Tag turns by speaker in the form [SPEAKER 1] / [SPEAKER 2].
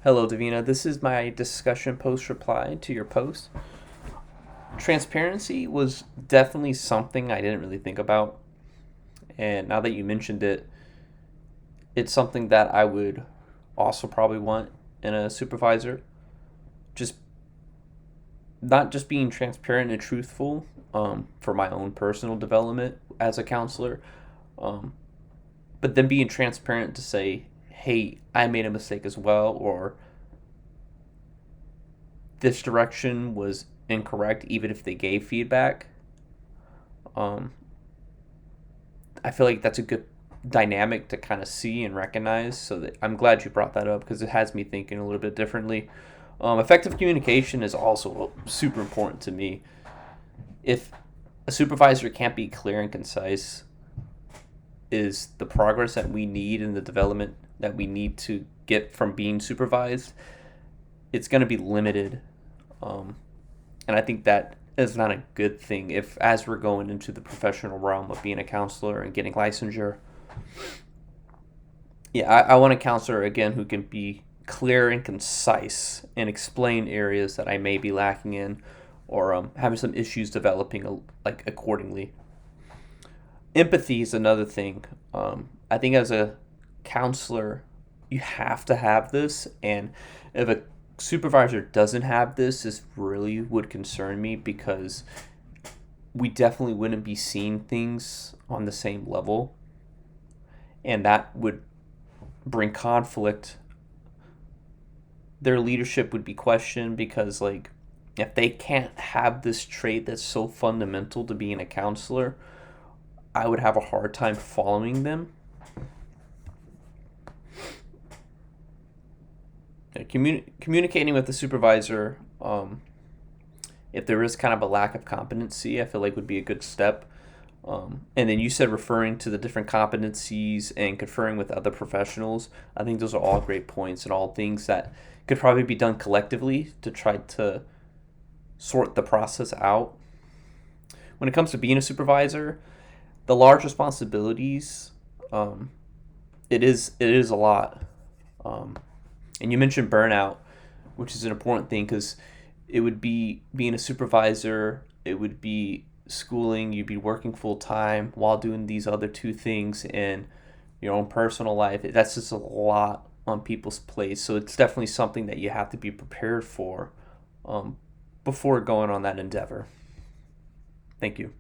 [SPEAKER 1] Hello, Davina. This is my discussion post reply to your post. Transparency was definitely something I didn't really think about. And now that you mentioned it, it's something that I would also probably want in a supervisor. Just not just being transparent and truthful for my own personal development as a counselor, um, but then being transparent to say, hey, I made a mistake as well, or this direction was incorrect, even if they gave feedback. Um, I feel like that's a good dynamic to kind of see and recognize. So that I'm glad you brought that up because it has me thinking a little bit differently. Effective communication is also super important to me. If a supervisor can't be clear and concise, is the progress that we need and the development that we need to get from being supervised, it's going to be limited. Um, and I think that is not a good thing if, as we're going into the professional realm of being a counselor and getting licensure, yeah, I want a counselor again who can be clear and concise and explain areas that I may be lacking in or having some issues developing like accordingly. Empathy is another thing. I think as a counselor, you have to have this, and if a supervisor doesn't have this really would concern me because we definitely wouldn't be seeing things on the same level, and that would bring conflict. Their leadership would be questioned because, like, if they can't have this trait that's so fundamental to being a counselor, I would have a hard time following them. Communicating with the supervisor, if there is kind of a lack of competency, I feel like would be a good step. And then you said referring to the different competencies and conferring with other professionals. I think those are all great points and all things that could probably be done collectively to try to sort the process out. When it comes to being a supervisor, the large responsibilities, um, it is a lot. Um, and you mentioned burnout, which is an important thing because it would be being a supervisor, it would be schooling, you'd be working full time while doing these other two things in your own personal life. That's just a lot on people's plates. So it's definitely something that you have to be prepared for um, before going on that endeavor. Thank you.